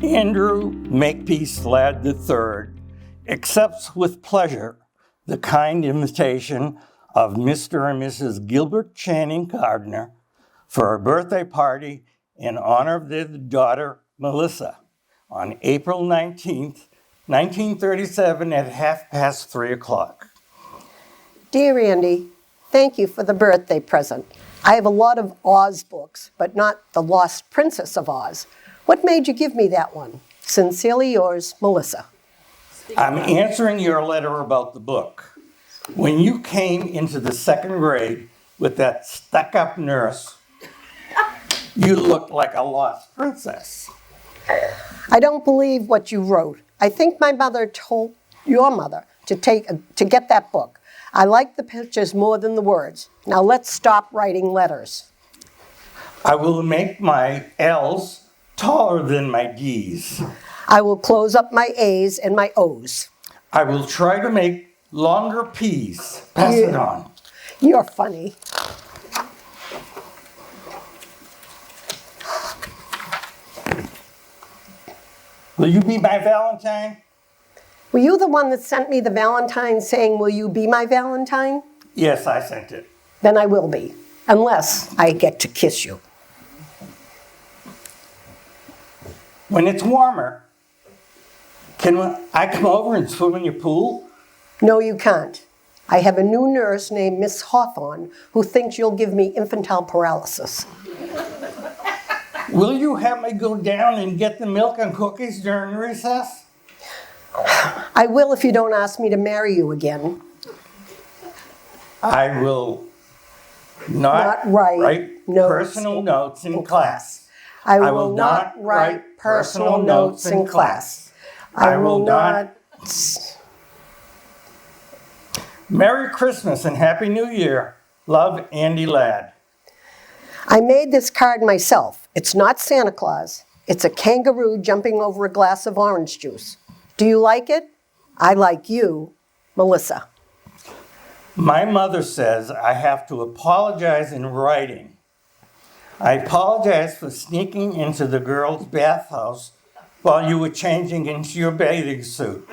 Andrew Makepeace Ladd III accepts with pleasure the kind invitation of Mr. and Mrs. Gilbert Channing Gardner for a birthday party in honor of their daughter, Melissa, on April 19th, 1937 at 3:30. Dear Andy, thank you for the birthday present. I have a lot of Oz books, but not The Lost Princess of Oz. What made you give me that one? Sincerely yours, Melissa. I'm answering your letter about the book. When you came into the second grade with that stuck-up nurse, you looked like a lost princess. I don't believe what you wrote. I think my mother told your mother to get that book. I like the pictures more than the words. Now let's stop writing letters. I will make my L's taller than my D's. I will close up my A's and my O's. I will try to make longer P's. Pass it on. You're funny. Will you be my Valentine? Were you the one that sent me the Valentine saying, will you be my Valentine? Yes, I sent it. Then I will be, unless I get to kiss you. When it's warmer, can I come over and swim in your pool? No, you can't. I have a new nurse named Miss Hawthorne who thinks you'll give me infantile paralysis. Will you have me go down and get the milk and cookies during recess? I will if you don't ask me to marry you again. I will not write personal notes in class. I will not write personal notes in class. I will not... Merry Christmas and Happy New Year. Love, Andy Ladd. I made this card myself. It's not Santa Claus. It's a kangaroo jumping over a glass of orange juice. Do you like it? I like you, Melissa. My mother says I have to apologize in writing. I apologize for sneaking into the girls' bathhouse while you were changing into your bathing suit.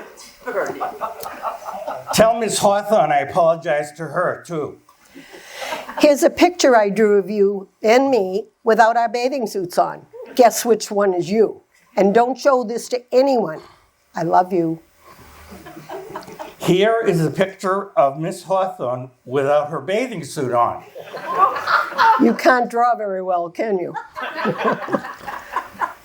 Tell Miss Hawthorne I apologize to her, too. Here's a picture I drew of you and me without our bathing suits on. Guess which one is you. And don't show this to anyone. I love you. Here is a picture of Miss Hawthorne without her bathing suit on. You can't draw very well, can you?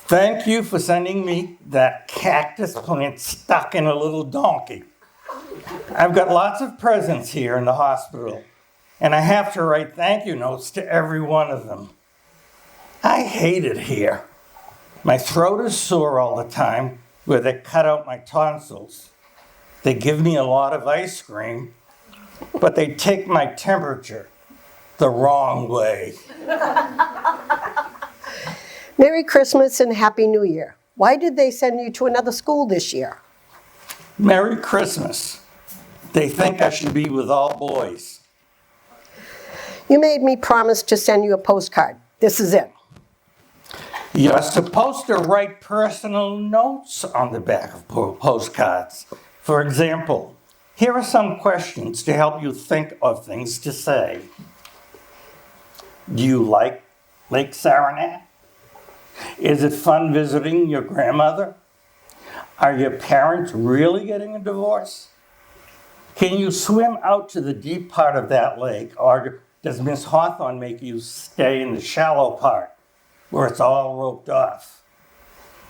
Thank you for sending me that cactus plant stuck in a little donkey. I've got lots of presents here in the hospital, and I have to write thank you notes to every one of them. I hate it here. My throat is sore all the time where they cut out my tonsils. They give me a lot of ice cream, but they take my temperature the wrong way. Merry Christmas and Happy New Year. Why did they send you to another school this year? Merry Christmas. They think I should be with all boys. You made me promise to send you a postcard. This is it. You're supposed to write personal notes on the back of postcards. For example, here are some questions to help you think of things to say. Do you like Lake Saranac? Is it fun visiting your grandmother? Are your parents really getting a divorce? Can you swim out to the deep part of that lake, or does Miss Hawthorne make you stay in the shallow part where it's all roped off?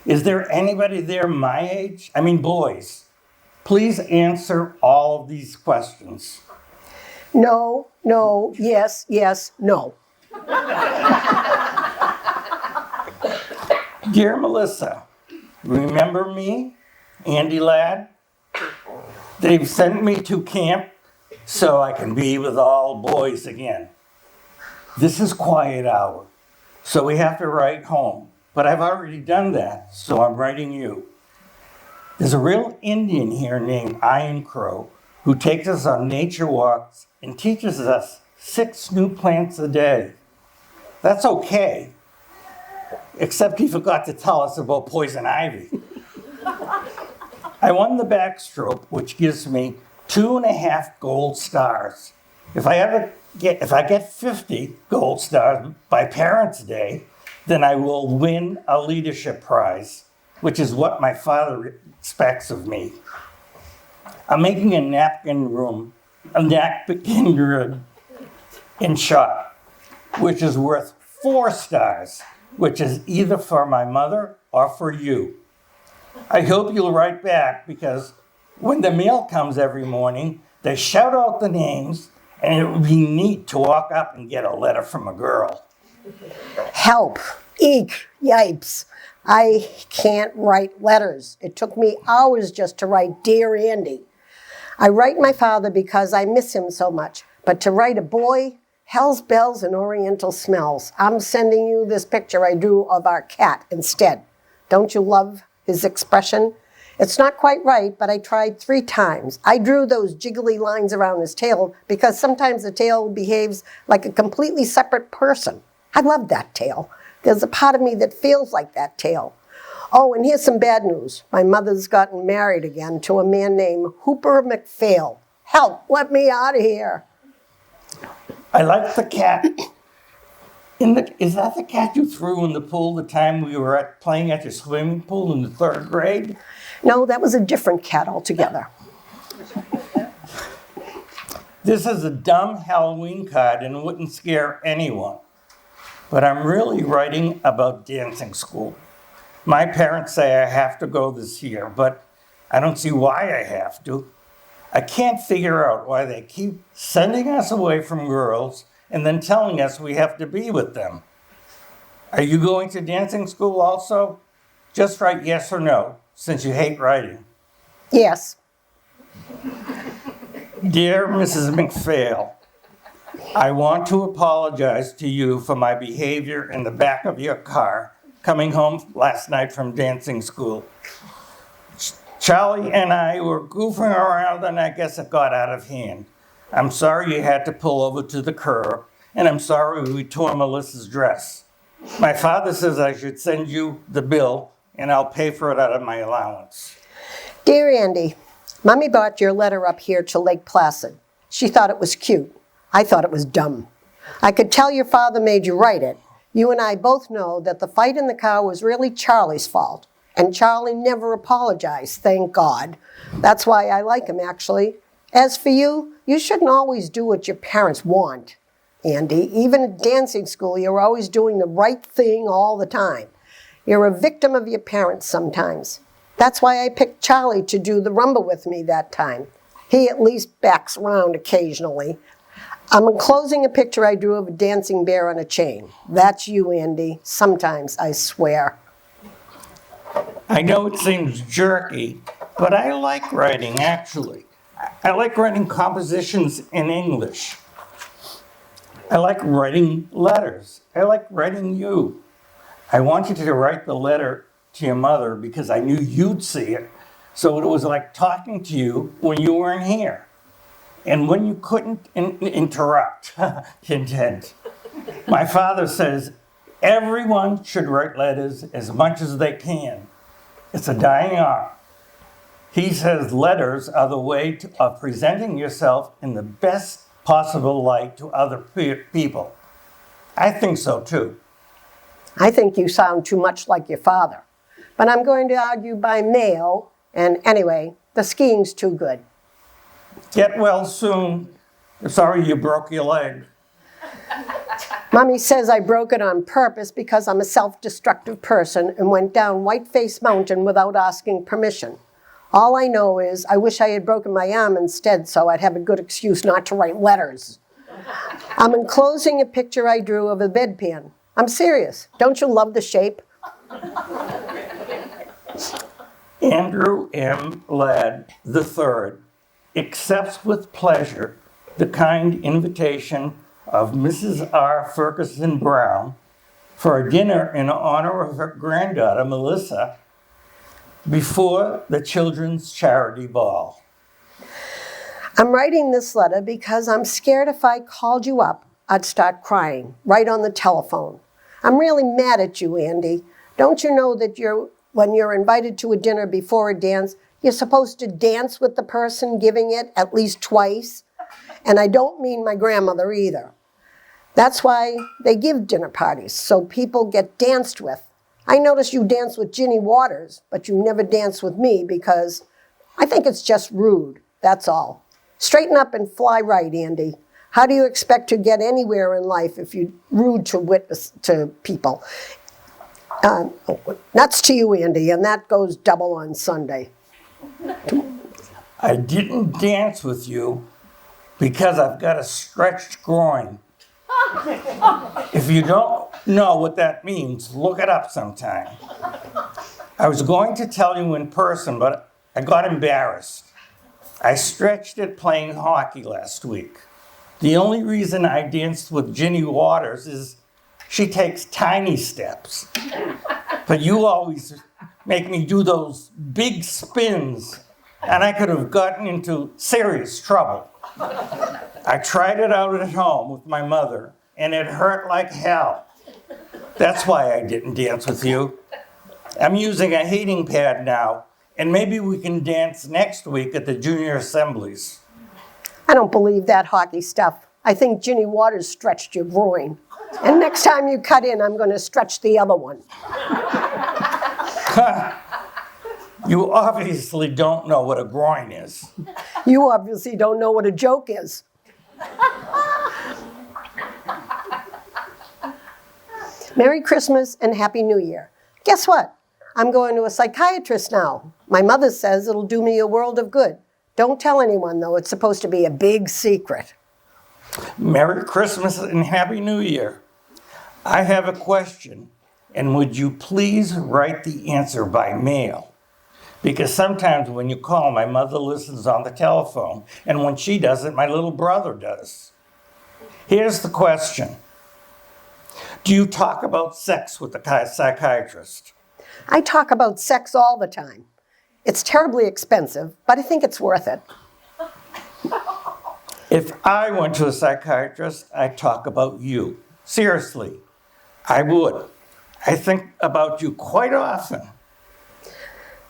Is there anybody there my age? I mean, boys. Please answer all of these questions. No, no, yes, yes, no. Dear Melissa, remember me, Andy Ladd? They've sent me to camp so I can be with all boys again. This is quiet hour, so we have to write home. But I've already done that, so I'm writing you. There's a real Indian here named Iron Crow who takes us on nature walks and teaches us 6 new plants a day. That's okay. except he forgot to tell us about poison ivy. I won the backstroke, which gives me 2.5 gold stars. If I get 50 gold stars by Parents' Day, then I will win a leadership prize, which is what my father expects of me. I'm making a napkin grid in shot, which is worth 4 stars, which is either for my mother or for you. I hope you'll write back, because when the mail comes every morning, they shout out the names, and it would be neat to walk up and get a letter from a girl. Help. Eek. Yipes. I can't write letters. It took me hours just to write Dear Andy. I write my father because I miss him so much, but to write a boy, hell's bells and oriental smells. I'm sending you this picture I drew of our cat instead. Don't you love his expression? It's not quite right, but I tried 3 times. I drew those jiggly lines around his tail because sometimes the tail behaves like a completely separate person. I love that tail. There's a part of me that feels like that tail. Oh, and here's some bad news. My mother's gotten married again to a man named Hooper McPhail. Help, let me out of here. I like the cat. Is that the cat you threw in the pool the time we were playing at your swimming pool in the 3rd grade? No, that was a different cat altogether. This is a dumb Halloween card and wouldn't scare anyone. But I'm really writing about dancing school. My parents say I have to go this year, but I don't see why I have to. I can't figure out why they keep sending us away from girls and then telling us we have to be with them. Are you going to dancing school also? Just write yes or no, since you hate writing. Yes. Dear Mrs. McPhail, I want to apologize to you for my behavior in the back of your car coming home last night from dancing school. Charlie and I were goofing around, and I guess it got out of hand. I'm sorry you had to pull over to the curb, and I'm sorry we tore Melissa's dress. My father says I should send you the bill, and I'll pay for it out of my allowance. Dear Andy, Mommy brought your letter up here to Lake Placid. She thought it was cute. I thought it was dumb. I could tell your father made you write it. You and I both know that the fight in the car was really Charlie's fault. And Charlie never apologized, thank God. That's why I like him, actually. As for you, you shouldn't always do what your parents want, Andy. Even at dancing school, you're always doing the right thing all the time. You're a victim of your parents sometimes. That's why I picked Charlie to do the rumba with me that time. He at least backs around occasionally. I'm enclosing a picture I drew of a dancing bear on a chain. That's you, Andy. Sometimes, I swear. I know it seems jerky, but I like writing, actually. I like writing compositions in English. I like writing letters. I like writing you. I wanted to write the letter to your mother because I knew you'd see it. So it was like talking to you when you weren't here. And when you couldn't interrupt, hint. My father says everyone should write letters as much as they can. It's a dying art. He says letters are the way of presenting yourself in the best possible light to other people. I think so too. I think you sound too much like your father. But I'm going to argue by mail, and anyway, the skiing's too good. Get well soon. Sorry you broke your leg. Mommy says I broke it on purpose because I'm a self-destructive person and went down Whiteface Mountain without asking permission. All I know is I wish I had broken my arm instead so I'd have a good excuse not to write letters. I'm enclosing a picture I drew of a bedpan. I'm serious. Don't you love the shape? Andrew M. Ladd III accepts with pleasure the kind invitation of Mrs. R. Ferguson Brown for a dinner in honor of her granddaughter, Melissa, before the Children's Charity Ball. I'm writing this letter because I'm scared if I called you up, I'd start crying right on the telephone. I'm really mad at you, Andy. Don't you know that when you're invited to a dinner before a dance, you're supposed to dance with the person giving it at least twice? And I don't mean my grandmother either. That's why they give dinner parties, so people get danced with. I notice you dance with Ginny Waters, but you never dance with me because I think it's just rude, that's all. Straighten up and fly right, Andy. How do you expect to get anywhere in life if you're rude to people? Nuts to you, Andy, and that goes double on Sunday. I didn't dance with you because I've got a stretched groin. If you don't know what that means, look it up sometime. I was going to tell you in person, but I got embarrassed. I stretched it playing hockey last week. The only reason I danced with Ginny Waters is she takes tiny steps. But you always make me do those big spins, and I could have gotten into serious trouble. I tried it out at home with my mother, and it hurt like hell. That's why I didn't dance with you. I'm using a heating pad now, and maybe we can dance next week at the junior assemblies. I don't believe that hockey stuff. I think Ginny Waters stretched your groin. And next time you cut in, I'm going to stretch the other one. You obviously don't know what a groin is. You obviously don't know what a joke is. Merry Christmas and Happy New Year. Guess what? I'm going to a psychiatrist now. My mother says it'll do me a world of good. Don't tell anyone, though. It's supposed to be a big secret. Merry Christmas and Happy New Year. I have a question, and would you please write the answer by mail? Because sometimes when you call, my mother listens on the telephone, and when she doesn't, my little brother does. Here's the question. Do you talk about sex with the psychiatrist? I talk about sex all the time. It's terribly expensive, but I think it's worth it. If I went to a psychiatrist, I'd talk about you. Seriously, I would. I think about you quite often.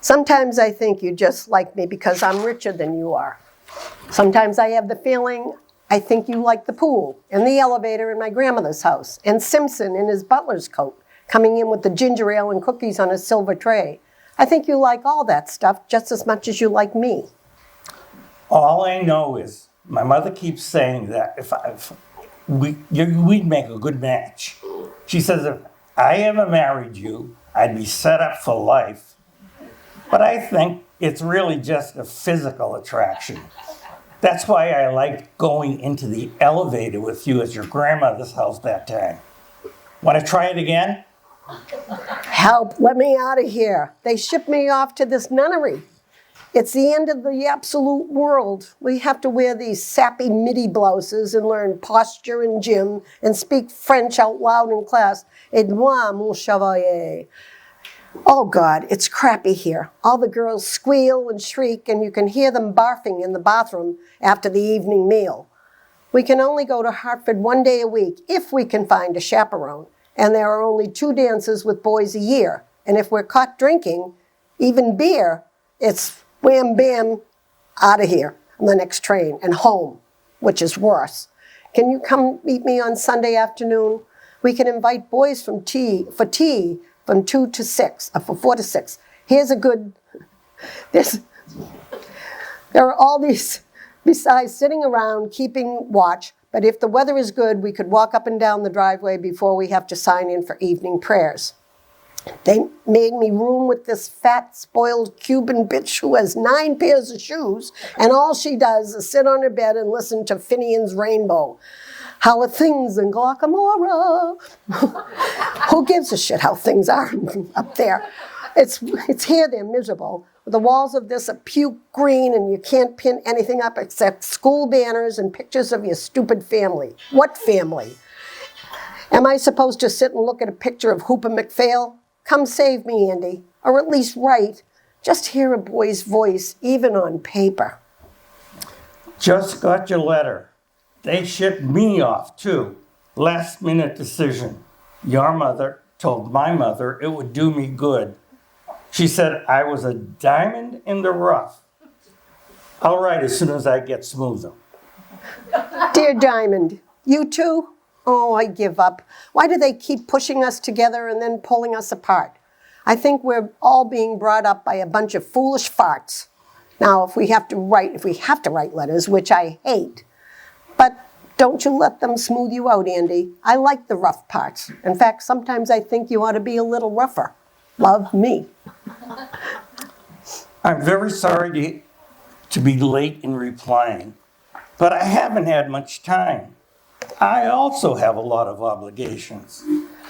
Sometimes I think you just like me because I'm richer than you are. Sometimes I have the feeling I think you like the pool and the elevator in my grandmother's house and Simpson in his butler's coat coming in with the ginger ale and cookies on a silver tray. I think you like all that stuff just as much as you like me. All I know is my mother keeps saying that we'd make a good match. She says if I ever married you, I'd be set up for life. But I think it's really just a physical attraction. That's why I liked going into the elevator with you at your grandmother's house that time. Want to try it again? Help, let me out of here. They shipped me off to this nunnery. It's the end of the absolute world. We have to wear these sappy midi blouses and learn posture and gym and speak French out loud in class. Et moi, mon chevalier. Oh God, it's crappy here. All the girls squeal and shriek and you can hear them barfing in the bathroom after the evening meal. We can only go to Hartford one day a week if we can find a chaperone. And there are only 2 dances with boys a year. And if we're caught drinking, even beer, it's wham bam, out of here on the next train and home, which is worse. Can you come meet me on Sunday afternoon? We can invite boys for tea from 2 to 6, from 4 to 6. Here's a good, there are all these, besides sitting around keeping watch, but if the weather is good, we could walk up and down the driveway before we have to sign in for evening prayers. They made me room with this fat, spoiled Cuban bitch who has 9 pairs of shoes, and all she does is sit on her bed and listen to Finian's Rainbow. How are things in Guacamora? Who gives a shit how things are up there? It's here they're miserable. The walls of this are puke green and you can't pin anything up except school banners and pictures of your stupid family. What family? Am I supposed to sit and look at a picture of Hooper McPhail? Come save me, Andy, or at least write. Just hear a boy's voice, even on paper. Just got your letter. They shipped me off, too. Last-minute decision. Your mother told my mother it would do me good. She said I was a diamond in the rough. I'll write as soon as I get smoother. Dear Diamond, you too? Oh, I give up. Why do they keep pushing us together and then pulling us apart? I think we're all being brought up by a bunch of foolish farts. Now, if we have to write letters, which I hate, but don't you let them smooth you out, Andy. I like the rough parts. In fact, sometimes I think you ought to be a little rougher. Love, me. I'm very sorry to be late in replying, but I haven't had much time. I also have a lot of obligations.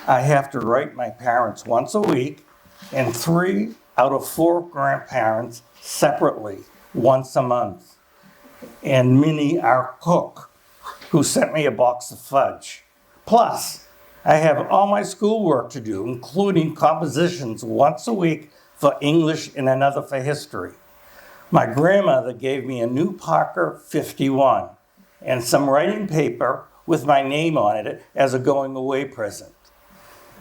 I have to write my parents once a week and 3 out of 4 grandparents separately once a month. And Minnie, our cook, who sent me a box of fudge. Plus, I have all my schoolwork to do, including compositions once a week for English and another for history. My grandmother gave me a new Parker 51 and some writing paper with my name on it as a going away present.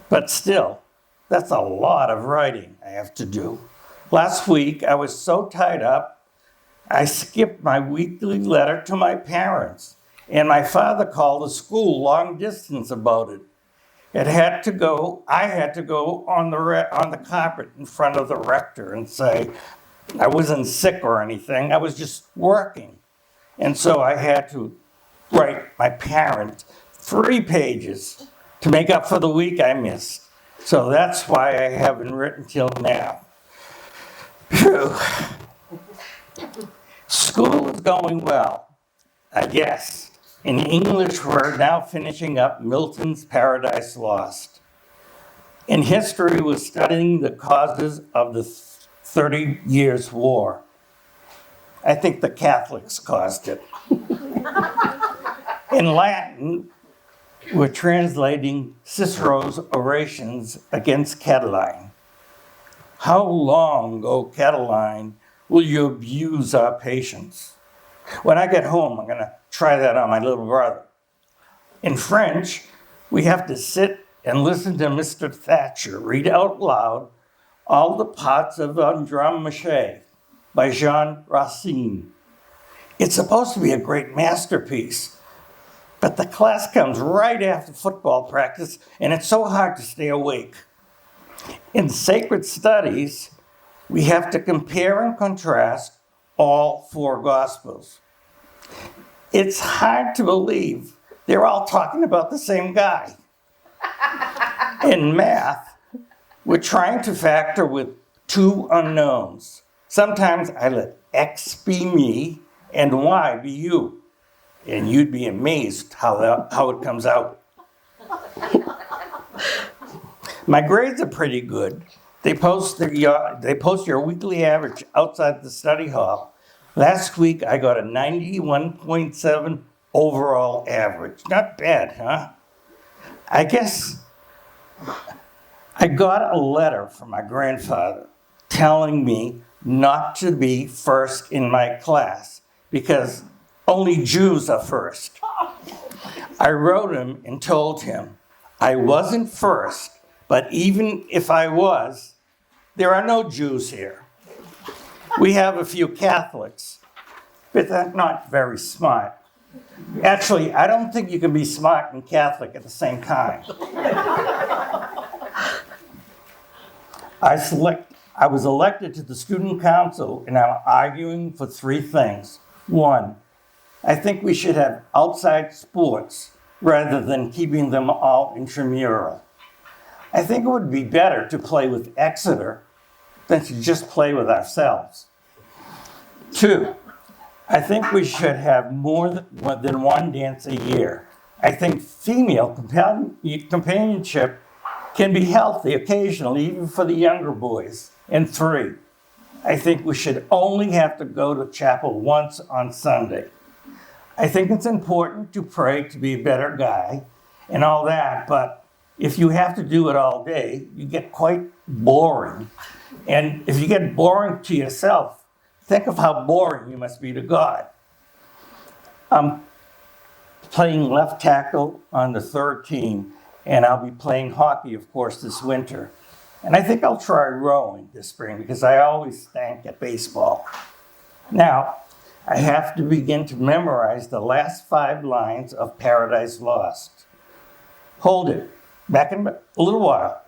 But still, that's a lot of writing I have to do. Last week, I was so tied up, I skipped my weekly letter to my parents, and my father called the school long distance about it. I had to go on the carpet in front of the rector and say I wasn't sick or anything, I was just working. And so I had to write my parents 3 pages to make up for the week I missed. So that's why I haven't written till now. Phew. School is going well, I guess. In English, we're now finishing up Milton's Paradise Lost. In history, we're studying the causes of the 30 Years' War. I think the Catholics caused it. In Latin, we're translating Cicero's orations against Catiline. How long, O Catiline, will you abuse our patience? When I get home, I'm going to try that on my little brother. In French, we have to sit and listen to Mr. Thatcher read out loud all the parts of Andromache by Jean Racine. It's supposed to be a great masterpiece, but the class comes right after football practice, and it's so hard to stay awake. In sacred studies, we have to compare and contrast all 4 Gospels. It's hard to believe they're all talking about the same guy. In math, we're trying to factor with 2 unknowns. Sometimes I let X be me and Y be you. And you'd be amazed how it comes out. My grades are pretty good. They post your weekly average outside the study hall. Last week, I got a 91.7 overall average. Not bad, huh? I guess I got a letter from my grandfather telling me not to be first in my class because only Jews are first. I wrote him and told him I wasn't first, but even if I was, there are no Jews here. We have a few Catholics, but they're not very smart. Actually, I don't think you can be smart and Catholic at the same time. I was elected to the student council, and I'm arguing for 3 things. 1, I think we should have outside sports rather than keeping them all intramural. I think it would be better to play with Exeter than to just play with ourselves. 2, I think we should have more than 1 dance a year. I think female companionship can be healthy occasionally, even for the younger boys. And 3, I think we should only have to go to chapel once on Sunday. I think it's important to pray to be a better guy and all that, but if you have to do it all day, you get quite boring. And if you get boring to yourself, think of how boring you must be to God. I'm playing left tackle on the 3rd team, And I'll be playing hockey, of course, this winter. And I think I'll try rowing this spring because I always stank at baseball. Now, I have to begin to memorize the last 5 lines of Paradise Lost. Hold it. Back in a little while.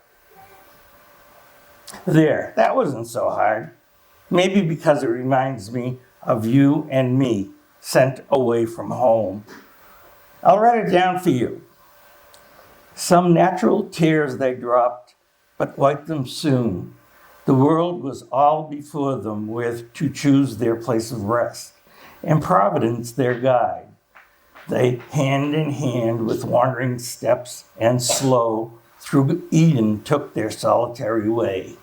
There, that wasn't so hard. Maybe because it reminds me of you and me sent away from home. I'll write it down for you. Some natural tears they dropped, but wiped them soon. The world was all before them with to choose their place of rest, and Providence their guide. They, hand in hand with wandering steps and slow, through Eden took their solitary way.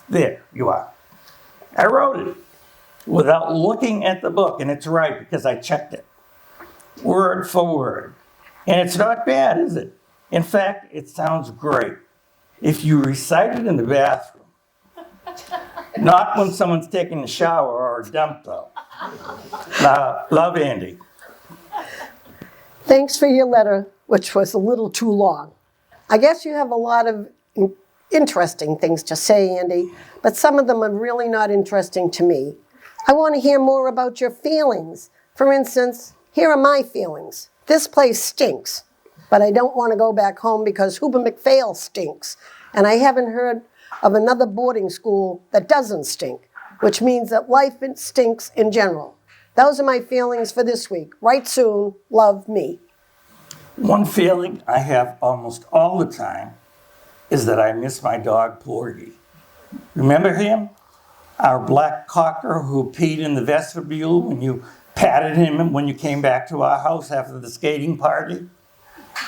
There you are. I wrote it without looking at the book, and it's right because I checked it, word for word. And it's not bad, is it? In fact, it sounds great if you recite it in the bathroom. Not when someone's taking a shower or a dump, though. Love, Andy. Thanks for your letter, which was a little too long. I guess you have a lot of interesting things to say, Andy, but some of them are really not interesting to me. I want to hear more about your feelings. For instance, here are my feelings. This place stinks, but I don't want to go back home because Hooper McPhail stinks, and I haven't heard of another boarding school that doesn't stink, which means that life stinks in general. Those are my feelings for this week. Write soon. Love, me. One feeling I have almost all the time is that I miss my dog, Porgy. Remember him? Our black cocker who peed in the vestibule when you patted him when you came back to our house after the skating party?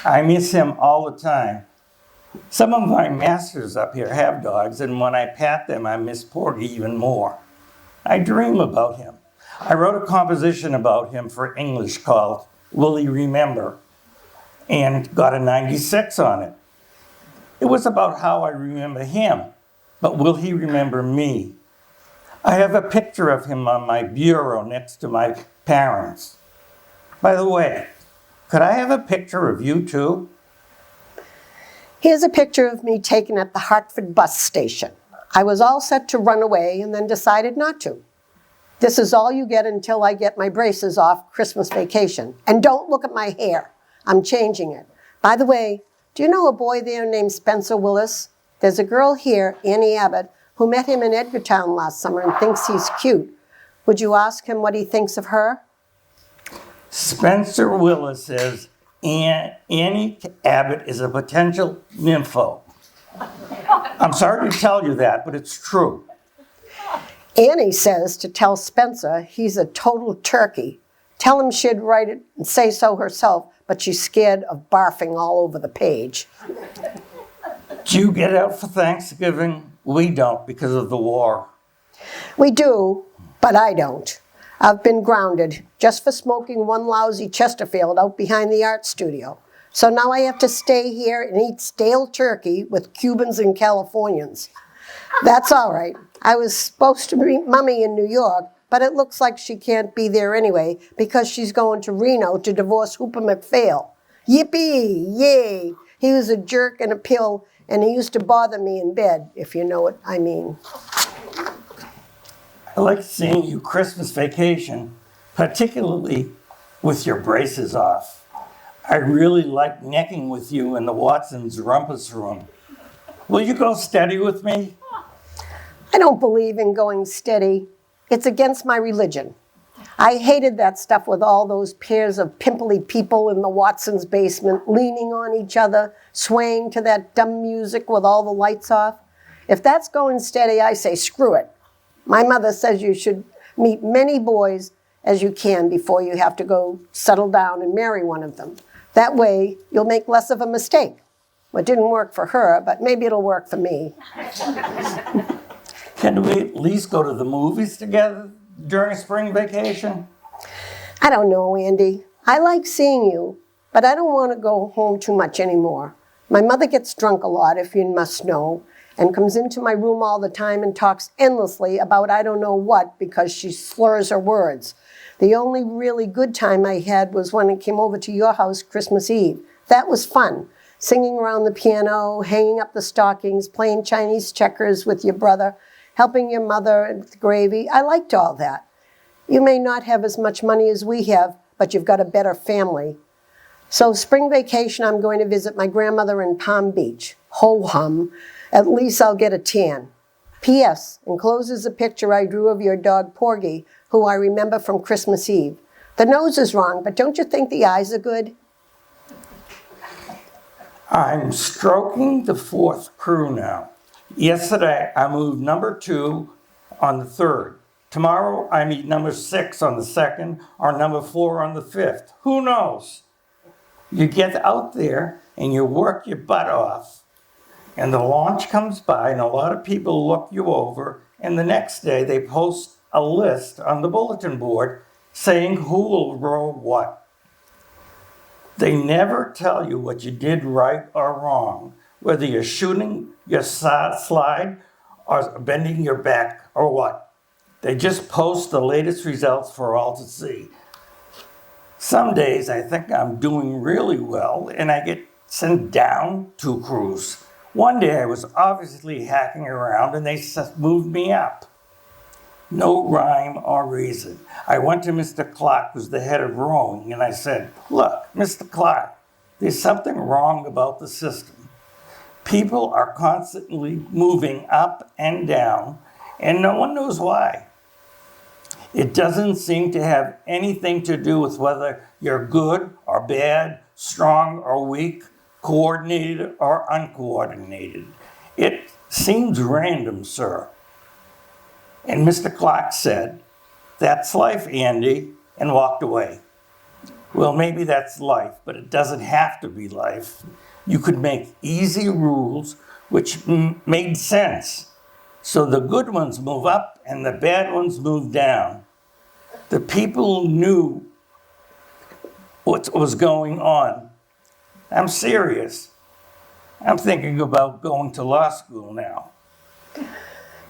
I miss him all the time. Some of my masters up here have dogs, and when I pat them, I miss Porgy even more. I dream about him. I wrote a composition about him for English called Will He Remember? And got a 96 on it. It was about how I remember him, but will he remember me? I have a picture of him on my bureau next to my parents. By the way, could I have a picture of you too? Here's a picture of me taken at the Hartford bus station. I was all set to run away and then decided not to. This is all you get until I get my braces off Christmas vacation. And don't look at my hair. I'm changing it. By the way, do you know a boy there named Spencer Willis? There's a girl here, Annie Abbott, who met him in Edgartown last summer and thinks he's cute. Would you ask him what he thinks of her? Spencer Willis says Annie Abbott is a potential nympho. I'm sorry to tell you that, but it's true. Annie says to tell Spencer he's a total turkey. Tell him she'd write it and say so herself, but she's scared of barfing all over the page. Do you get out for Thanksgiving? We don't because of the war. We do, but I don't. I've been grounded just for smoking one lousy Chesterfield out behind the art studio. So now I have to stay here and eat stale turkey with Cubans and Californians. That's all right. I was supposed to meet Mummy in New York, but it looks like she can't be there anyway because she's going to Reno to divorce Hooper McPhail. Yippee! Yay! He was a jerk and a pill, and he used to bother me in bed, if you know what I mean. I like seeing you Christmas vacation, particularly with your braces off. I really like necking with you in the Watson's rumpus room. Will you go steady with me? I don't believe in going steady. It's against my religion. I hated that stuff with all those pairs of pimply people in the Watson's basement, leaning on each other, swaying to that dumb music with all the lights off. If that's going steady, I say screw it. My mother says you should meet many boys as you can before you have to go settle down and marry one of them. That way, you'll make less of a mistake. Well, it didn't work for her, but maybe it'll work for me. Can we at least go to the movies together during spring vacation? I don't know, Andy. I like seeing you, but I don't want to go home too much anymore. My mother gets drunk a lot, if you must know, and comes into my room all the time and talks endlessly about I don't know what because she slurs her words. The only really good time I had was when I came over to your house Christmas Eve. That was fun. singing around the piano, hanging up the stockings, playing Chinese checkers with your brother, helping your mother with gravy. I liked all that. You may not have as much money as we have, but you've got a better family. So spring vacation, I'm going to visit my grandmother in Palm Beach. Ho hum. At least I'll get a tan. P.S. Encloses a picture I drew of your dog Porgy, who I remember from Christmas Eve. The nose is wrong, but don't you think the eyes are good? I'm stroking the fourth crew now. Yesterday, I moved number 2 on the 3rd. Tomorrow, I meet number 6 on the 2nd, or number 4 on the 5th. Who knows? You get out there and you work your butt off, and the launch comes by, and a lot of people look you over, and the next day they post a list on the bulletin board saying who will row what. They never tell you what you did right or wrong, whether you're shooting your slide or bending your back or what. They just post the latest results for all to see. Some days I think I'm doing really well and I get sent down 2 crews. One day I was obviously hacking around and they moved me up. No rhyme or reason. I went to Mr. Clark, who's the head of rowing, and I said, "Look, Mr. Clark, there's something wrong about the system. People are constantly moving up and down, and no one knows why. It doesn't seem to have anything to do with whether you're good or bad, strong or weak, coordinated or uncoordinated. It seems random, sir." And Mr. Clark said, "That's life, Andy," and walked away. Well, maybe that's life, but it doesn't have to be life. You could make easy rules which made sense. So the good ones move up and the bad ones move down. The people knew what was going on. I'm serious. I'm thinking about going to law school now.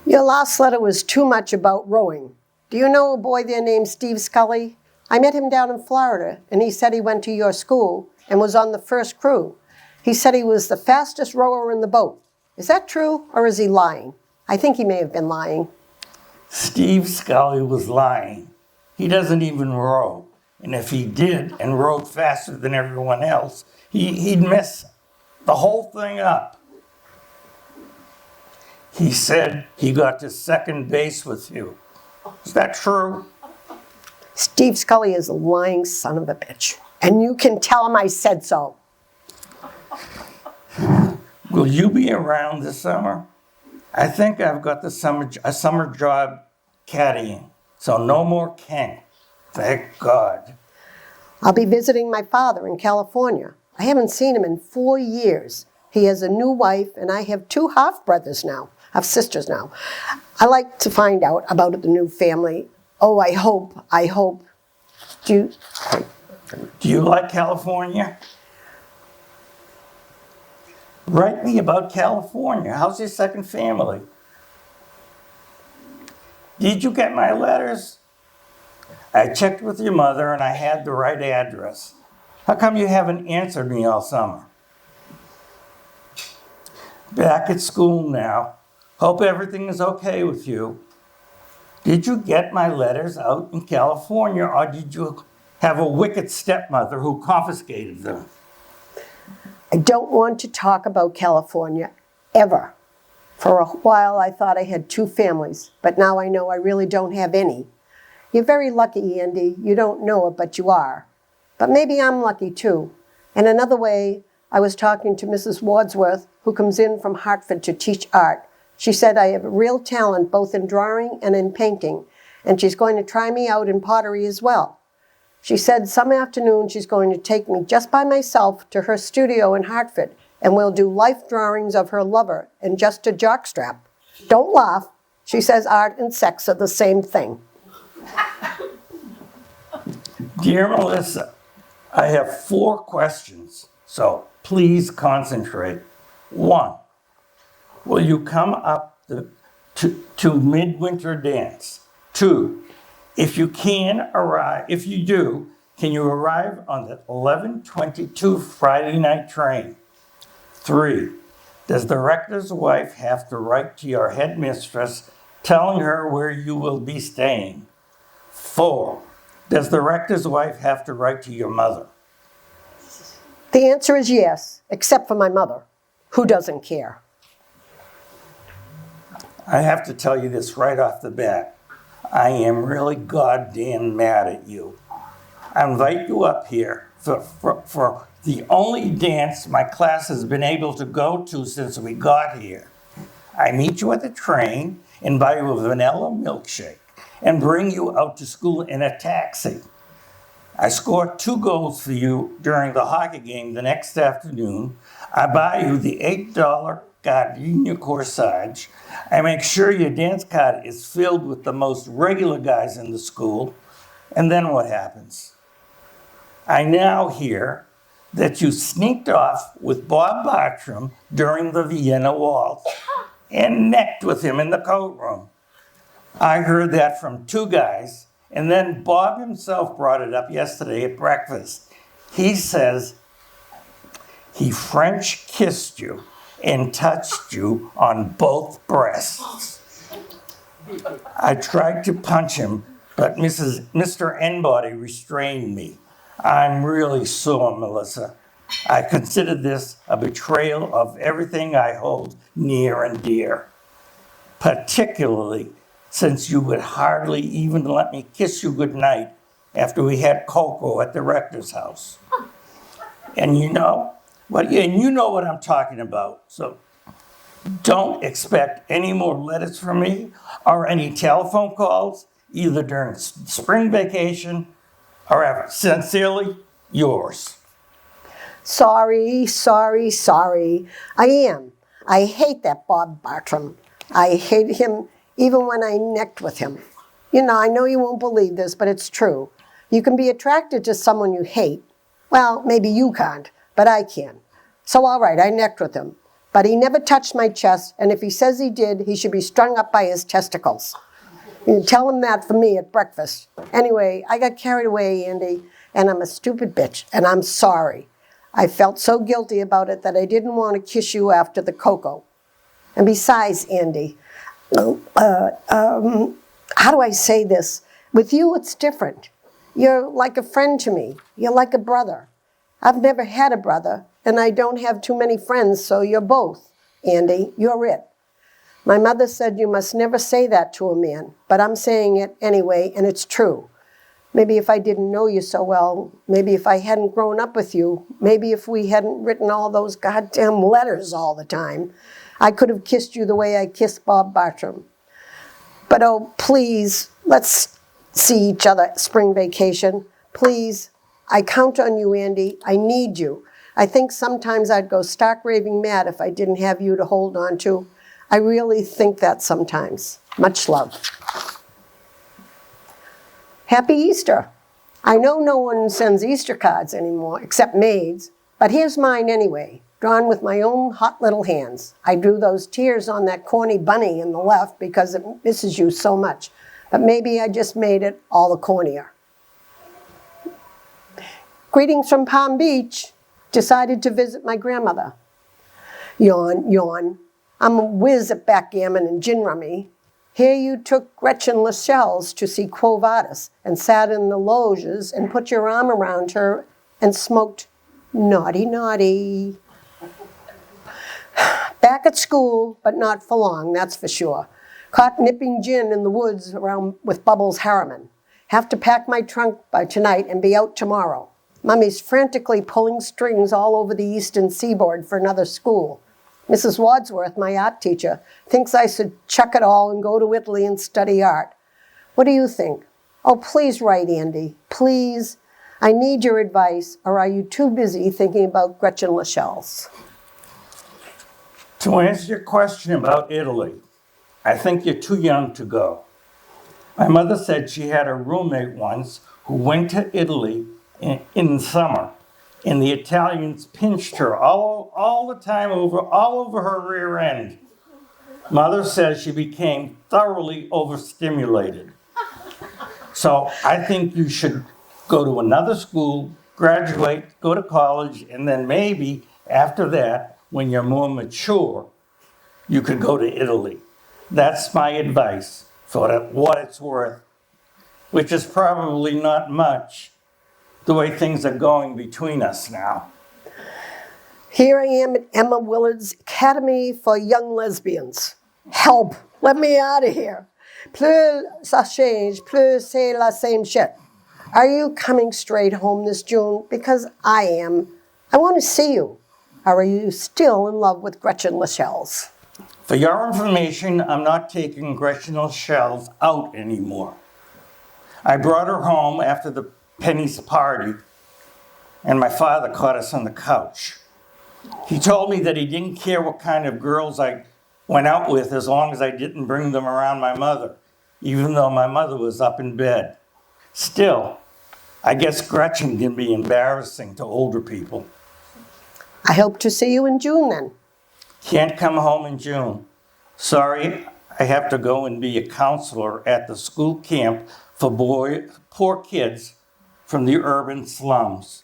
Your last letter was too much about rowing. Do you know a boy there named Steve Scully? I met him down in Florida, and he said he went to your school and was on the first crew. He said he was the fastest rower in the boat. Is that true, or is he lying? I think he may have been lying. Steve Scully was lying. He doesn't even row. And if he did and rowed faster than everyone else, he'd mess the whole thing up. He said he got to second base with you. Is that true? Steve Scully is a lying son of a bitch. And you can tell him I said so. Will you be around this summer? I think I've got a summer job caddying, so no more Ken. Thank God. I'll be visiting my father in California. I haven't seen him in 4 years. He has a new wife, and I have 2 half-brothers now. I have sisters now. I like to find out about the new family. Oh, I hope. Do you like California? Write me about California. How's your second family? Did you get my letters? I checked with your mother and I had the right address. How come you haven't answered me all summer? Back at school now. Hope everything is okay with you. Did you get my letters out in California, or did you have a wicked stepmother who confiscated them? I don't want to talk about California, ever. For a while, I thought I had 2 families, but now I know I really don't have any. You're very lucky, Andy. You don't know it, but you are. But maybe I'm lucky, too. And another way, I was talking to Mrs. Wadsworth, who comes in from Hartford to teach art. She said I have a real talent both in drawing and in painting, and she's going to try me out in pottery as well. She said some afternoon she's going to take me just by myself to her studio in Hartford, and we'll do life drawings of her lover and just a jockstrap. Don't laugh. She says art and sex are the same thing. Dear Melissa, I have 4 questions, so please concentrate. 1, will you come up to midwinter dance? 2, if you do, can you arrive on the 11:22 Friday night train? 3. Does the rector's wife have to write to your headmistress telling her where you will be staying? 4. Does the rector's wife have to write to your mother? The answer is yes, except for my mother, who doesn't care. I have to tell you this right off the bat. I am really goddamn mad at you. I invite you up here for the only dance my class has been able to go to since we got here. I meet you at the train and buy you a vanilla milkshake and bring you out to school in a taxi. I score 2 goals for you during the hockey game the next afternoon. I buy you the $8 gardenia corsage. I make sure your dance card is filled with the most regular guys in the school. And then what happens? I now hear that you sneaked off with Bob Bartram during the Vienna Waltz and necked with him in the coat room. I heard that from 2 guys, and then Bob himself brought it up yesterday at breakfast. He says he French kissed you and touched you on both breasts. I tried to punch him, but Mr. Enbody restrained me. I'm really sore, Melissa. I consider this a betrayal of everything I hold near and dear, particularly since you would hardly even let me kiss you goodnight after we had cocoa at the rector's house. And you know what I'm talking about. So don't expect any more letters from me or any telephone calls, either during spring vacation or ever. Sincerely, yours. Sorry. I am. I hate that Bob Bartram. I hate him even when I necked with him. You know, I know you won't believe this, but it's true. You can be attracted to someone you hate. Well, maybe you can't, but I can. So all right, I necked with him. But he never touched my chest, and if he says he did, he should be strung up by his testicles. You can tell him that for me at breakfast. Anyway, I got carried away, Andy, and I'm a stupid bitch, and I'm sorry. I felt so guilty about it that I didn't want to kiss you after the cocoa. And besides, Andy, how do I say this? With you, it's different. You're like a friend to me. You're like a brother. I've never had a brother, and I don't have too many friends, so you're both. Andy, you're it. My mother said you must never say that to a man, but I'm saying it anyway, and it's true. Maybe if I didn't know you so well, maybe if I hadn't grown up with you, maybe if we hadn't written all those goddamn letters all the time, I could have kissed you the way I kissed Bob Bartram. But oh, please, let's see each other at spring vacation. Please, I count on you, Andy. I need you. I think sometimes I'd go stark raving mad if I didn't have you to hold on to. I really think that sometimes. Much love. Happy Easter. I know no one sends Easter cards anymore, except maids, but here's mine anyway, drawn with my own hot little hands. I drew those tears on that corny bunny in the left because it misses you so much, but maybe I just made it all the cornier. Greetings from Palm Beach. Decided to visit my grandmother. Yawn, yawn. I'm a whiz at backgammon and gin rummy. Here you took Gretchen Lascelles to see Quo Vadis and sat in the loges and put your arm around her and smoked naughty, naughty. Back at school, but not for long, that's for sure. Caught nipping gin in the woods around with Bubbles Harriman. Have to pack my trunk by tonight and be out tomorrow. Mummy's frantically pulling strings all over the eastern seaboard for another school. Mrs. Wadsworth, my art teacher, thinks I should chuck it all and go to Italy and study art. What do you think? Oh, please write, Andy. Please. I need your advice, or are you too busy thinking about Gretchen Lascelles? To answer your question about Italy, I think you're too young to go. My mother said she had a roommate once who went to Italy in summer, and the Italians pinched her all the time all over her rear end. Mother says she became thoroughly overstimulated. So I think you should go to another school, graduate, go to college, and then maybe after that, when you're more mature, you could go to Italy. That's my advice for what it's worth, which is probably not much the way things are going between us now. Here I am at Emma Willard's Academy for Young Lesbians. Help! Let me out of here. Plus ça change, plus c'est la same shit. Are you coming straight home this June? Because I am. I want to see you. Or are you still in love with Gretchen Lascelles? For your information, I'm not taking Gretchen Lascelles out anymore. I brought her home after the Penny's party, and my father caught us on the couch. He told me that he didn't care what kind of girls I went out with as long as I didn't bring them around my mother, even though my mother was up in bed. Still, I guess Gretchen can be embarrassing to older people. I hope to see you in June then. Can't come home in June. Sorry, I have to go and be a counselor at the school camp for poor kids from the urban slums.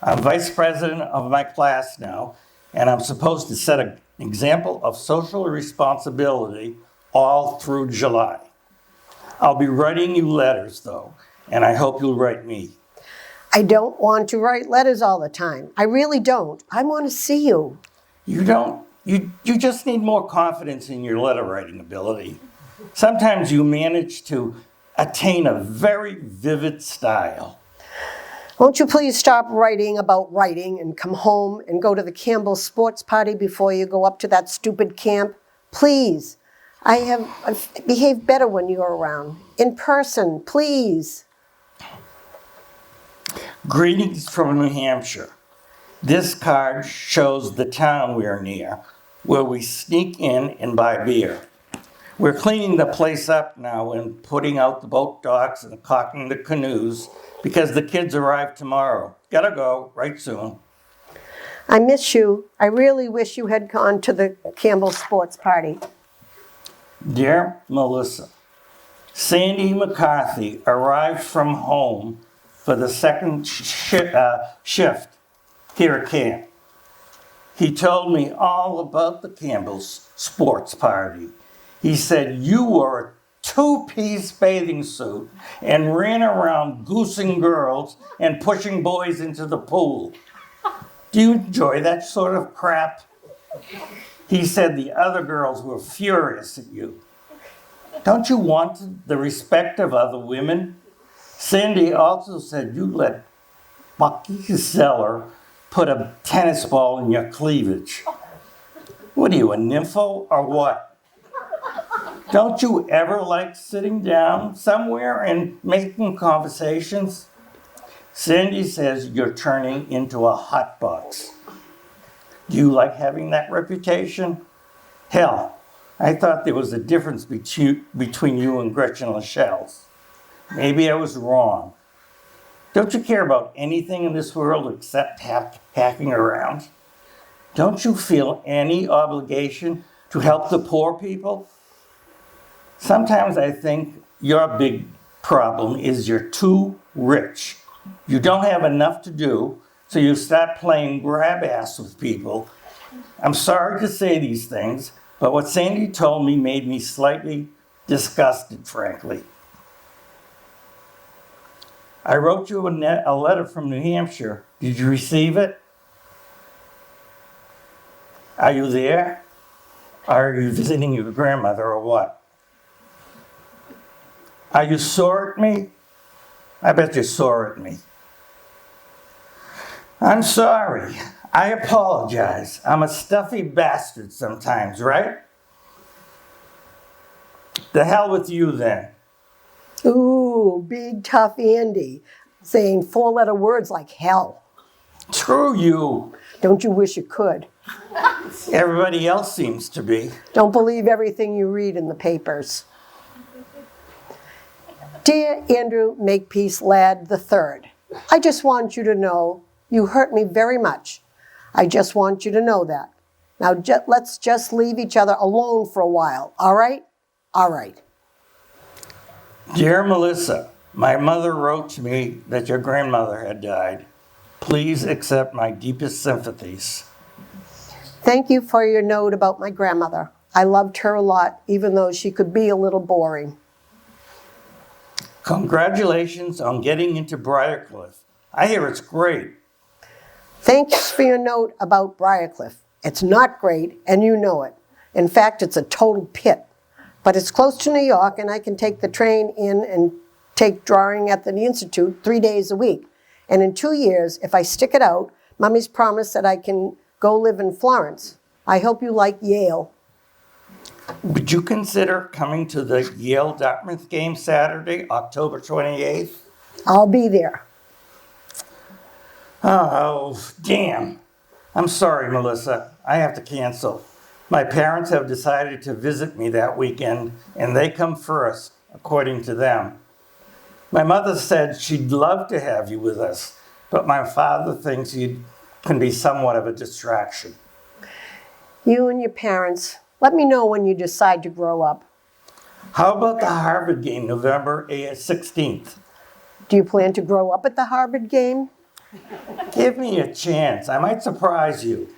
I'm vice president of my class now, and I'm supposed to set an example of social responsibility all through July. I'll be writing you letters, though, and I hope you'll write me. I don't want to write letters all the time. I really don't. I want to see you. You don't. You just need more confidence in your letter writing ability. Sometimes you manage to attain a very vivid style. Won't you please stop writing about writing and come home and go to the Campbell sports party before you go up to that stupid camp? Please. I've behaved better when you're around. In person, please. Greetings from New Hampshire. This card shows the town we're near, where we sneak in and buy beer. We're cleaning the place up now and putting out the boat docks and caulking the canoes because the kids arrive tomorrow. Gotta go right soon. I miss you. I really wish you had gone to the Campbell sports party. Dear Melissa, Sandy McCarthy arrived from home for the second shift here at camp. He told me all about the Campbell's sports party. He said you wore a two-piece bathing suit and ran around goosing girls and pushing boys into the pool. Do you enjoy that sort of crap? He said the other girls were furious at you. Don't you want the respect of other women? Sandy also said you let Bucky Zeller put a tennis ball in your cleavage. What are you, a nympho or what? Don't you ever like sitting down somewhere and making conversations? Sandy says you're turning into a hotbox. Do you like having that reputation? Hell, I thought there was a difference between you and Gretchen Lascelles. Maybe I was wrong. Don't you care about anything in this world except hacking around? Don't you feel any obligation to help the poor people? Sometimes I think your big problem is you're too rich. You don't have enough to do, so you start playing grab ass with people. I'm sorry to say these things, but what Sandy told me made me slightly disgusted, frankly. I wrote you a letter from New Hampshire. Did you receive it? Are you there? Are you visiting your grandmother or what? Are you sore at me? I bet you're sore at me. I'm sorry. I apologize. I'm a stuffy bastard sometimes, right? The hell with you then. Ooh, big tough Andy, saying four-letter words like hell. Screw you. Don't you wish you could? Everybody else seems to be. Don't believe everything you read in the papers. Dear Andrew Makepeace Ladd III, I just want you to know you hurt me very much. I just want you to know that. Now let's just leave each other alone for a while, all right? All right. Dear Melissa, my mother wrote to me that your grandmother had died. Please accept my deepest sympathies. Thank you for your note about my grandmother. I loved her a lot, even though she could be a little boring. Congratulations on getting into Briarcliff. I hear it's great. Thanks for your note about Briarcliff. It's not great, and you know it. In fact, it's a total pit. But it's close to New York, and I can take the train in and take drawing at the Institute 3 days a week. And in 2 years, if I stick it out, Mummy's promised that I can go live in Florence. I hope you like Yale. Would you consider coming to the Yale-Dartmouth game Saturday, October 28th? I'll be there. Oh, damn. I'm sorry, Melissa. I have to cancel. My parents have decided to visit me that weekend, and they come first, according to them. My mother said she'd love to have you with us, but my father thinks you can be somewhat of a distraction. You and your parents, let me know when you decide to grow up. How about the Harvard game, November 16th? Do you plan to grow up at the Harvard game? Give me a chance. I might surprise you.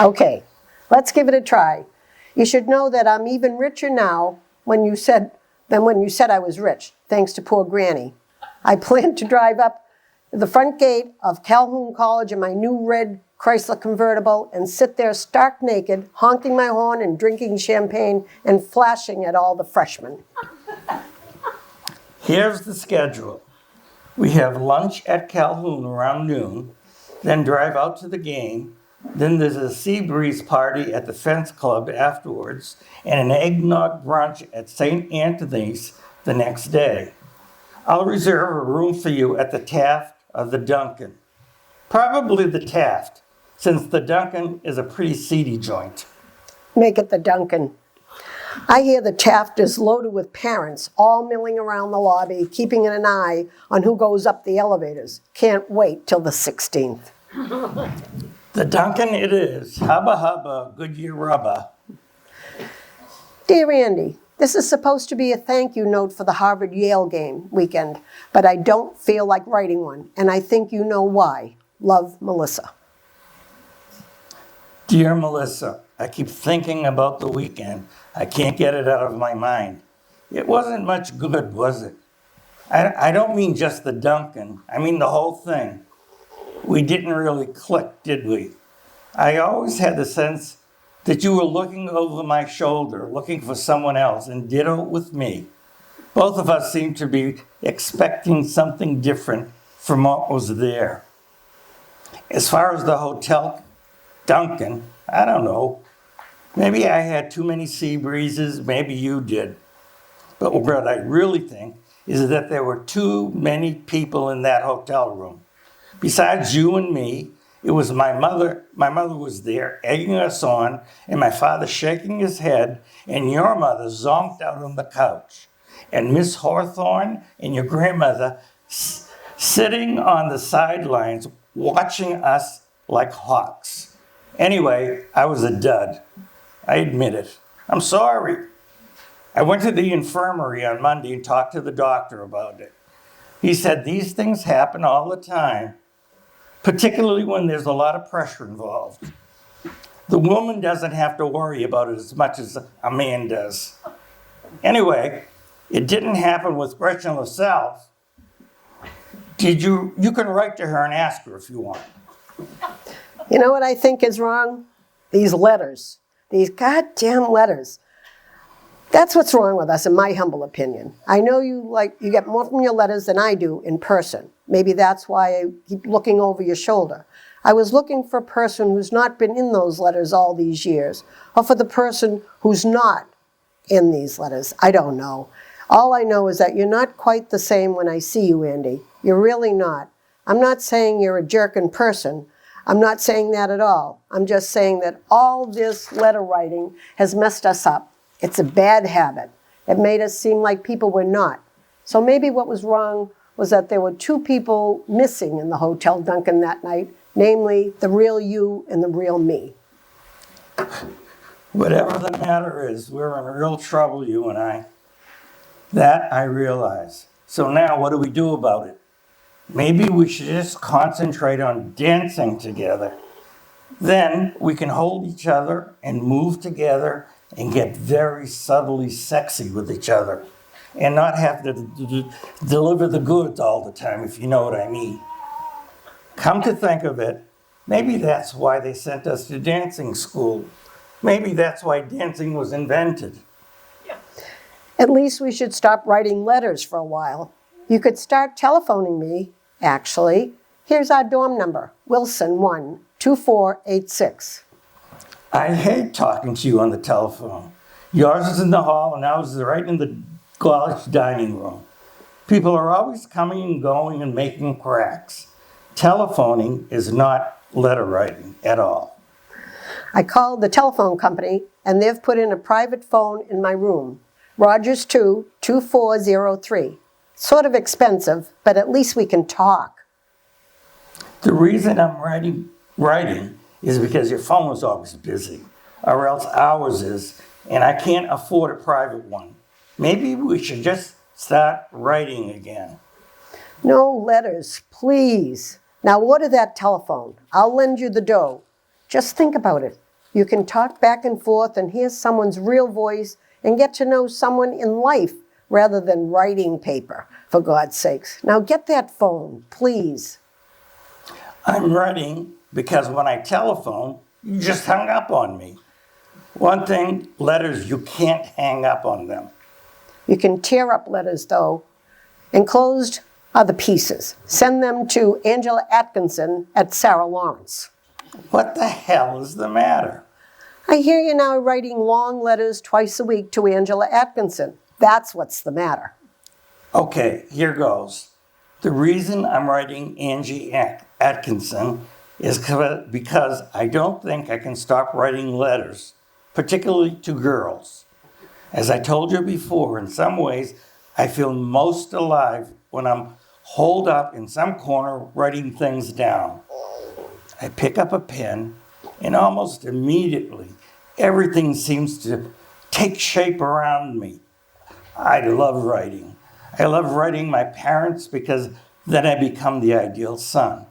Okay, let's give it a try. You should know that I'm even richer now than when you said I was rich, thanks to poor Granny. I plan to drive up the front gate of Calhoun College in my new red Chrysler convertible and sit there stark naked, honking my horn and drinking champagne and flashing at all the freshmen. Here's the schedule. We have lunch at Calhoun around noon, then drive out to the game. Then there's a sea breeze party at the Fence Club afterwards, and an eggnog brunch at St. Anthony's the next day. I'll reserve a room for you at the Taft or the Duncan. Probably the Taft, since the Duncan is a pretty seedy joint. Make it the Duncan. I hear the Taft is loaded with parents, all milling around the lobby, keeping an eye on who goes up the elevators. Can't wait till the 16th. The Duncan it is. Hubba hubba, Goodyear rubber. Dear Andy, this is supposed to be a thank you note for the Harvard-Yale game weekend, but I don't feel like writing one, and I think you know why. Love, Melissa. Dear Melissa, I keep thinking about the weekend. I can't get it out of my mind. It wasn't much good, was it? I don't mean just the Duncan. I mean the whole thing. We didn't really click, did we? I always had the sense that you were looking over my shoulder, looking for someone else, and ditto with me. Both of us seemed to be expecting something different from what was there. As far as the hotel Duncan, I don't know. Maybe I had too many sea breezes, maybe you did. But what I really think is that there were too many people in that hotel room. Besides you and me, it was my mother. My mother was there egging us on, and my father shaking his head, and your mother zonked out on the couch. And Miss Hawthorne and your grandmother sitting on the sidelines watching us like hawks. Anyway, I was a dud. I admit it. I'm sorry. I went to the infirmary on Monday and talked to the doctor about it. He said these things happen all the time, particularly when there's a lot of pressure involved. The woman doesn't have to worry about it as much as a man does. Anyway, it didn't happen with Gretchen herself. You can write to her and ask her if you want. You know what I think is wrong? These letters. These goddamn letters. That's what's wrong with us, in my humble opinion. I know you get more from your letters than I do in person. Maybe that's why I keep looking over your shoulder. I was looking for a person who's not been in those letters all these years, or for the person who's not in these letters. I don't know. All I know is that you're not quite the same when I see you, Andy. You're really not. I'm not saying you're a jerk in person. I'm not saying that at all. I'm just saying that all this letter writing has messed us up. It's a bad habit. It made us seem like people we're not. So maybe what was wrong was that there were two people missing in the Hotel Duncan that night, namely the real you and the real me. Whatever the matter is, we're in real trouble, you and I. That I realize. So now what do we do about it? Maybe we should just concentrate on dancing together. Then we can hold each other and move together and get very subtly sexy with each other and not have to deliver the goods all the time, if you know what I mean. Come to think of it, maybe that's why they sent us to dancing school. Maybe that's why dancing was invented. At least we should stop writing letters for a while. You could start telephoning me, actually. Here's our dorm number, Wilson 1, 2486. I hate talking to you on the telephone. Yours is in the hall and ours is right in the college dining room. People are always coming and going and making cracks. Telephoning is not letter writing at all. I called the telephone company, and they've put in a private phone in my room. Rogers 2, 2403. Sort of expensive, but at least we can talk. The reason I'm writing is because your phone is always busy, or else ours is, and I can't afford a private one. Maybe we should just start writing again. No letters, please. Now order that telephone. I'll lend you the dough. Just think about it. You can talk back and forth and hear someone's real voice and get to know someone in life rather than writing paper, for God's sakes. Now get that phone, please. I'm writing because when I telephone, you just hung up on me. One thing, letters, you can't hang up on them. You can tear up letters, though. Enclosed are the pieces. Send them to Angela Atkinson at Sarah Lawrence. What the hell is the matter? I hear you now writing long letters twice a week to Angela Atkinson. That's what's the matter. Okay, here goes. The reason I'm writing Angie Atkinson is because I don't think I can stop writing letters, particularly to girls. As I told you before, in some ways, I feel most alive when I'm holed up in some corner writing things down. I pick up a pen, and almost immediately, everything seems to take shape around me. I love writing. I love writing my parents because then I become the ideal son.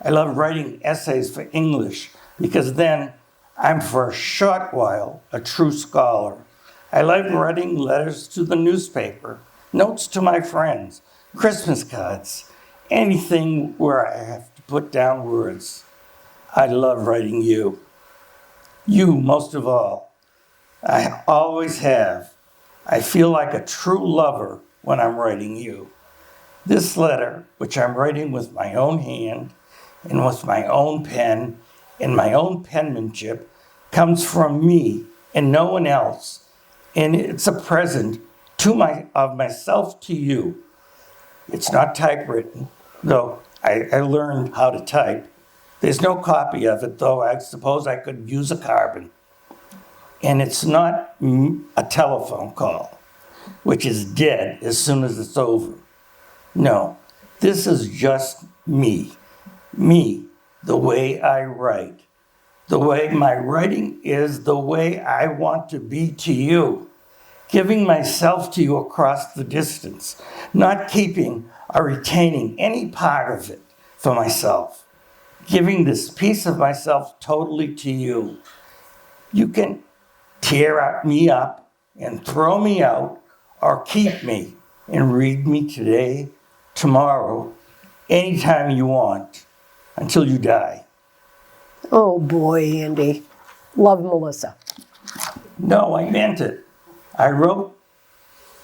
I love writing essays for English because then I'm for a short while a true scholar. I like writing letters to the newspaper, notes to my friends, Christmas cards, anything where I have to put down words. I love writing you. You, most of all. I always have. I feel like a true lover when I'm writing you. This letter, which I'm writing with my own hand and with my own pen and my own penmanship, comes from me and no one else. And it's a present of myself to you. It's not typewritten, though I learned how to type. There's no copy of it, though I suppose I could use a carbon. And it's not a telephone call, which is dead as soon as it's over. No, this is just me. Me, the way I write. The way my writing is the way I want to be to you. Giving myself to you across the distance. Not keeping or retaining any part of it for myself. Giving this piece of myself totally to you. You can tear me up and throw me out or keep me and read me today, tomorrow, anytime you want, until you die. Oh boy, Andy. Love, Melissa. No, I meant it. I wrote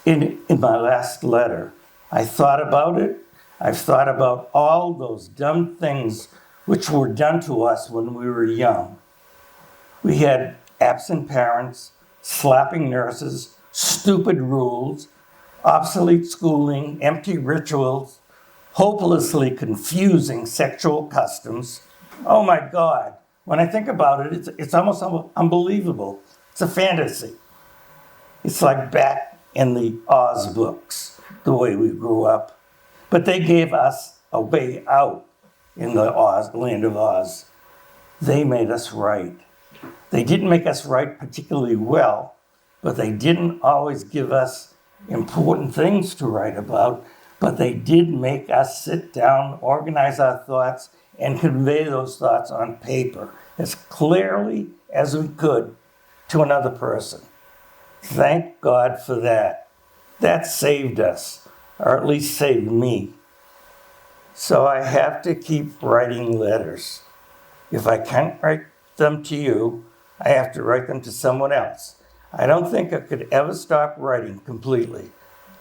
in my last letter, I thought about it. I've thought about all those dumb things which were done to us when we were young. We had absent parents, slapping nurses, stupid rules, obsolete schooling, empty rituals, hopelessly confusing sexual customs. Oh my God, when I think about it, it's almost unbelievable. It's a fantasy. It's like back in the Oz books, the way we grew up. But they gave us a way out in the land of Oz. They made us write. They didn't make us write particularly well, but they didn't always give us important things to write about, but they did make us sit down, organize our thoughts, and convey those thoughts on paper as clearly as we could to another person. Thank God for that. That saved us, or at least saved me. So I have to keep writing letters. If I can't write them to you, I have to write them to someone else. I don't think I could ever stop writing completely.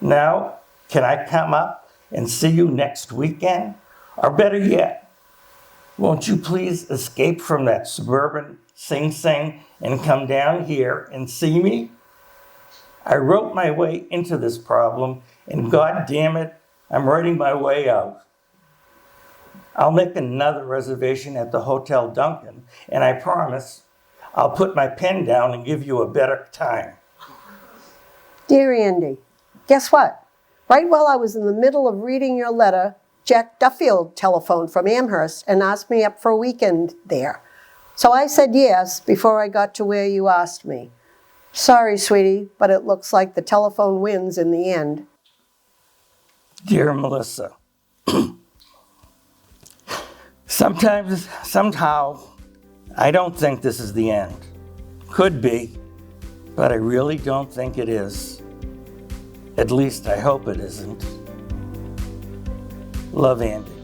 Now, can I come up and see you next weekend? Or better yet, won't you please escape from that suburban Sing Sing and come down here and see me? I wrote my way into this problem, and God damn it, I'm writing my way out. I'll make another reservation at the Hotel Duncan, and I promise I'll put my pen down and give you a better time. Dear Andy, guess what? Right while I was in the middle of reading your letter, Jack Duffield telephoned from Amherst and asked me up for a weekend there. So I said yes before I got to where you asked me. Sorry, sweetie, but it looks like the telephone wins in the end. Dear Melissa, somehow, I don't think this is the end. Could be, but I really don't think it is. At least I hope it isn't. Love, Andy.